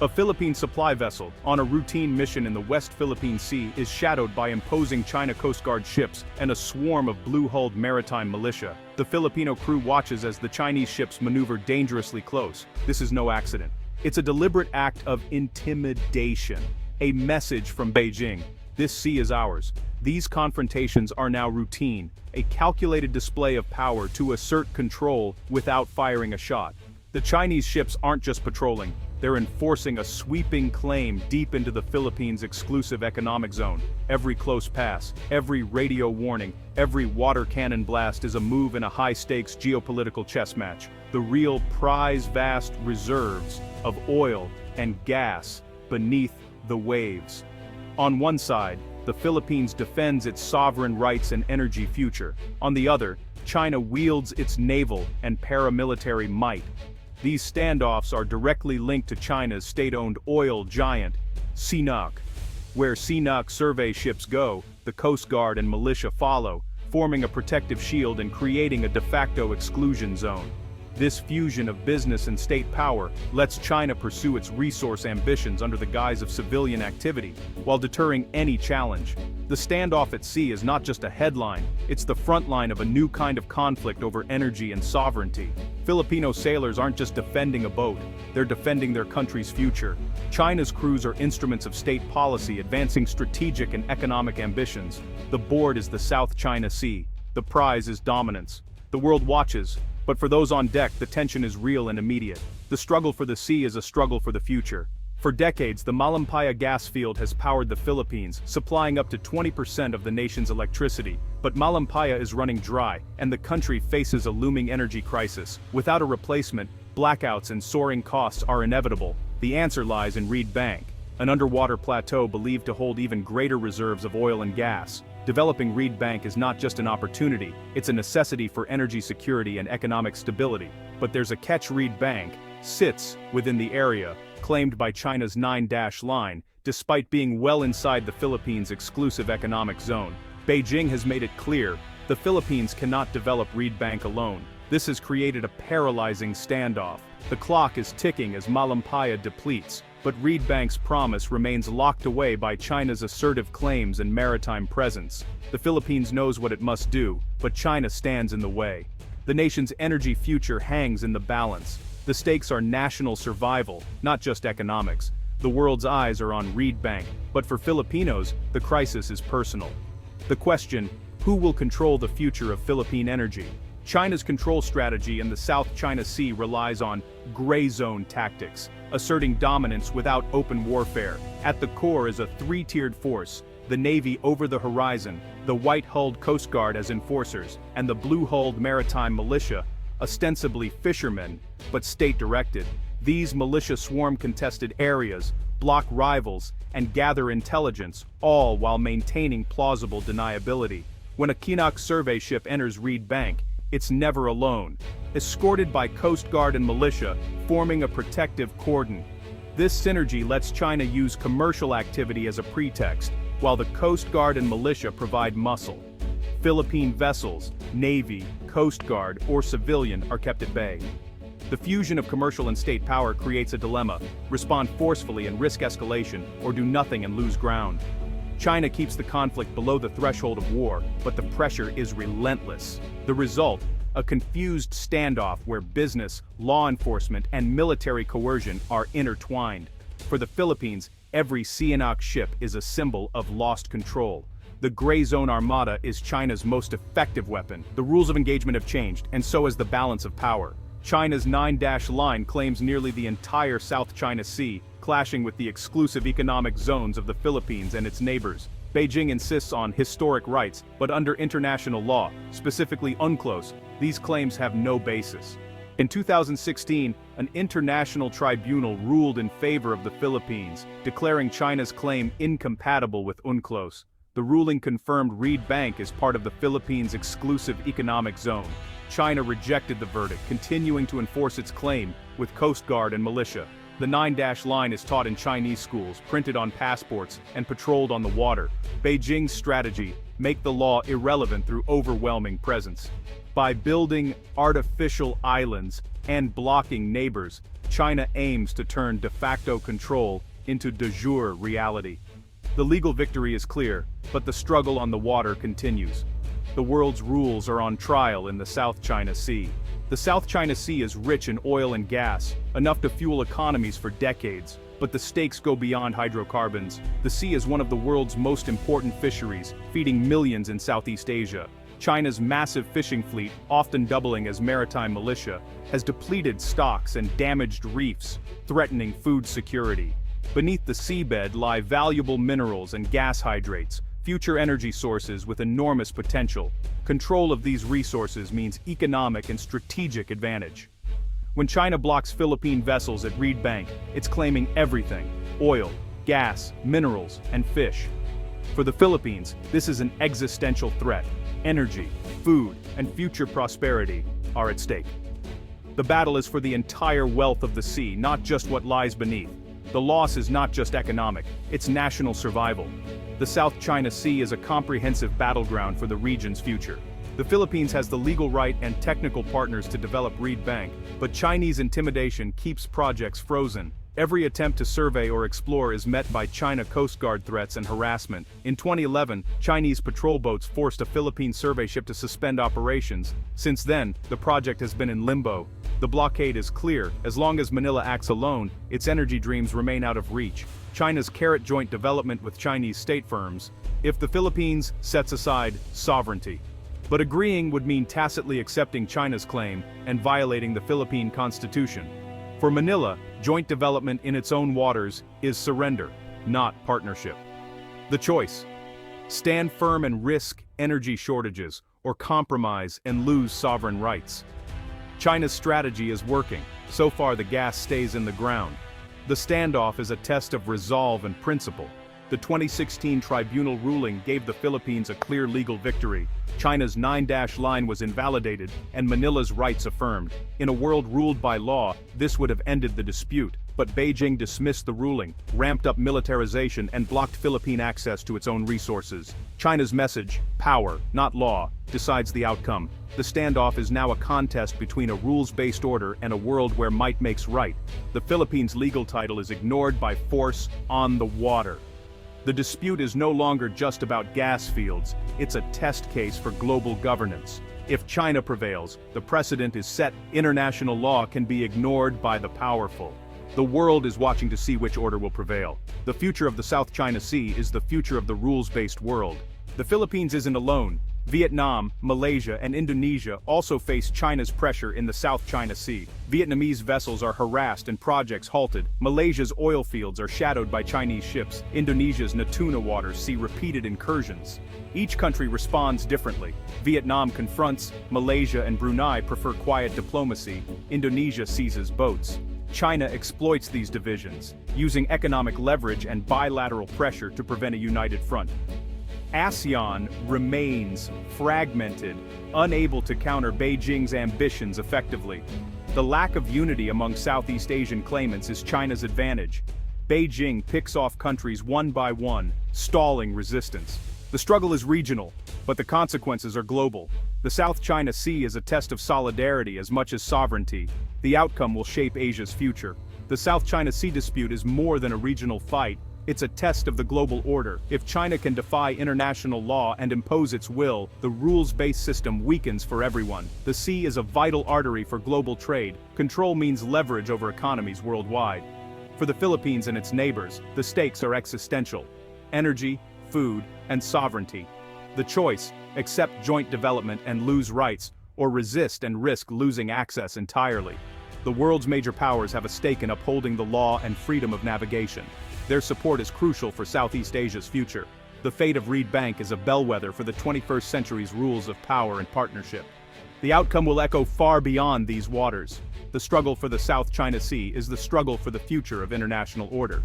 A Philippine supply vessel, on a routine mission in the West Philippine Sea, is shadowed by imposing China Coast Guard ships and a swarm of blue-hulled maritime militia. The Filipino crew watches as the Chinese ships maneuver dangerously close. This is no accident. It's a deliberate act of intimidation. A message from Beijing. This sea is ours. These confrontations are now routine, a calculated display of power to assert control without firing a shot. The Chinese ships aren't just patrolling. They're enforcing a sweeping claim deep into the Philippines' exclusive economic zone. Every close pass, every radio warning, every water cannon blast is a move in a high-stakes geopolitical chess match. The real prize vast reserves of oil and gas beneath the waves. On one side, the Philippines defends its sovereign rights and energy future. On the other, China wields its naval and paramilitary might. These standoffs are directly linked to China's state-owned oil giant, CNOOC. Where CNOOC survey ships go, the Coast Guard and militia follow, forming a protective shield and creating a de facto exclusion zone. This fusion of business and state power lets China pursue its resource ambitions under the guise of civilian activity, while deterring any challenge. The standoff at sea is not just a headline, it's the front line of a new kind of conflict over energy and sovereignty. Filipino sailors aren't just defending a boat, they're defending their country's future. China's crews are instruments of state policy advancing strategic and economic ambitions. The board is the South China Sea. The prize is dominance. The world watches. But for those on deck, the tension is real and immediate. The struggle for the sea is a struggle for the future. For decades, the Malampaya gas field has powered the Philippines, supplying up to 20% of the nation's electricity. But Malampaya is running dry, and the country faces a looming energy crisis. Without a replacement, blackouts and soaring costs are inevitable. The answer lies in Reed Bank, an underwater plateau believed to hold even greater reserves of oil and gas. Developing Reed Bank is not just an opportunity, it's a necessity for energy security and economic stability. But there's a catch. Reed Bank sits within the area claimed by China's 9-dash line, despite being well inside the Philippines' exclusive economic zone. Beijing has made it clear, the Philippines cannot develop Reed Bank alone. This has created a paralyzing standoff. The clock is ticking as Malampaya depletes, but Reed Bank's promise remains locked away by China's assertive claims and maritime presence. The Philippines knows what it must do, but China stands in the way. The nation's energy future hangs in the balance. The stakes are national survival, not just economics. The world's eyes are on Reed Bank, but for Filipinos, the crisis is personal. The question, who will control the future of Philippine energy? China's control strategy in the South China Sea relies on gray zone tactics, asserting dominance without open warfare. At the core is a three-tiered force: the Navy over the horizon, the white-hulled Coast Guard as enforcers, and the blue-hulled maritime militia, ostensibly fishermen, but state-directed. These militia swarm contested areas, block rivals, and gather intelligence, all while maintaining plausible deniability. When a CNOOC survey ship enters Reed Bank, it's never alone. Escorted by Coast Guard and militia, forming a protective cordon. This synergy lets China use commercial activity as a pretext, while the Coast Guard and militia provide muscle. Philippine vessels, Navy, Coast Guard, or civilian are kept at bay. The fusion of commercial and state power creates a dilemma: respond forcefully and risk escalation, or do nothing and lose ground. China keeps the conflict below the threshold of war, but the pressure is relentless. The result, a confused standoff where business, law enforcement, and military coercion are intertwined. For the Philippines, every CNOOC ship is a symbol of lost control. The gray zone armada is China's most effective weapon. The rules of engagement have changed, and so has the balance of power. China's 9-dash line claims nearly the entire South China Sea, clashing with the exclusive economic zones of the Philippines and its neighbors. Beijing insists on historic rights, but under international law, specifically UNCLOS, these claims have no basis. In 2016, an international tribunal ruled in favor of the Philippines, declaring China's claim incompatible with UNCLOS. The ruling confirmed Reed Bank is part of the Philippines' exclusive economic zone. China rejected the verdict, continuing to enforce its claim with Coast Guard and militia. The 9-dash line is taught in Chinese schools, printed on passports, and patrolled on the water. Beijing's strategy: make the law irrelevant through overwhelming presence. By building artificial islands and blocking neighbors, China aims to turn de facto control into de jure reality. The legal victory is clear, but the struggle on the water continues. The world's rules are on trial in the South China Sea. The South China Sea is rich in oil and gas, enough to fuel economies for decades, but the stakes go beyond hydrocarbons. The sea is one of the world's most important fisheries, feeding millions in Southeast Asia. China's massive fishing fleet, often doubling as maritime militia, has depleted stocks and damaged reefs, threatening food security. Beneath the seabed lie valuable minerals and gas hydrates, future energy sources with enormous potential. Control of these resources means economic and strategic advantage. When China blocks Philippine vessels at Reed Bank, it's claiming everything: oil, gas, minerals, and fish. For the Philippines, this is an existential threat. Energy, food, and future prosperity are at stake. The battle is for the entire wealth of the sea, not just what lies beneath. The loss is not just economic, it's national survival. The South China Sea is a comprehensive battleground for the region's future. The Philippines has the legal right and technical partners to develop Reed Bank, but Chinese intimidation keeps projects frozen. Every attempt to survey or explore is met by China Coast Guard threats and harassment. In 2011, Chinese patrol boats forced a Philippine survey ship to suspend operations. Since then, the project has been in limbo. The blockade is clear: as long as Manila acts alone, its energy dreams remain out of reach. China's carrot joint development with Chinese state firms, if the Philippines sets aside sovereignty. But agreeing would mean tacitly accepting China's claim and violating the Philippine Constitution. For Manila, joint development in its own waters is surrender, not partnership. The choice: stand firm and risk energy shortages, or compromise and lose sovereign rights. China's strategy is working. So far, the gas stays in the ground. The standoff is a test of resolve and principle. The 2016 tribunal ruling gave the Philippines a clear legal victory. China's 9-dash line was invalidated, and Manila's rights affirmed. In a world ruled by law, this would have ended the dispute. But Beijing dismissed the ruling, ramped up militarization, and blocked Philippine access to its own resources. China's message, power, not law, decides the outcome. The standoff is now a contest between a rules-based order and a world where might makes right. The Philippines' legal title is ignored by force on the water. The dispute is no longer just about gas fields, it's a test case for global governance. If China prevails, the precedent is set: international law can be ignored by the powerful. The world is watching to see which order will prevail. The future of the South China Sea is the future of the rules-based world. The Philippines isn't alone. Vietnam, Malaysia, and Indonesia also face China's pressure in the South China Sea. Vietnamese vessels are harassed and projects halted. Malaysia's oil fields are shadowed by Chinese ships. Indonesia's Natuna waters see repeated incursions. Each country responds differently. Vietnam confronts, Malaysia and Brunei prefer quiet diplomacy, Indonesia seizes boats. China exploits these divisions, using economic leverage and bilateral pressure to prevent a united front. ASEAN remains fragmented, unable to counter Beijing's ambitions effectively. The lack of unity among Southeast Asian claimants is China's advantage. Beijing picks off countries one by one, stalling resistance. The struggle is regional, but the consequences are global. The South China Sea is a test of solidarity as much as sovereignty. The outcome will shape Asia's future. The South China Sea dispute is more than a regional fight. It's a test of the global order. If China can defy international law and impose its will, the rules-based system weakens for everyone. The sea is a vital artery for global trade. Control means leverage over economies worldwide. For the Philippines and its neighbors, the stakes are existential: energy, food, and sovereignty. The choice: accept joint development and lose rights, or resist and risk losing access entirely. The world's major powers have a stake in upholding the law and freedom of navigation. Their support is crucial for Southeast Asia's future. The fate of Reed Bank is a bellwether for the 21st century's rules of power and partnership. The outcome will echo far beyond these waters. The struggle for the South China Sea is the struggle for the future of international order.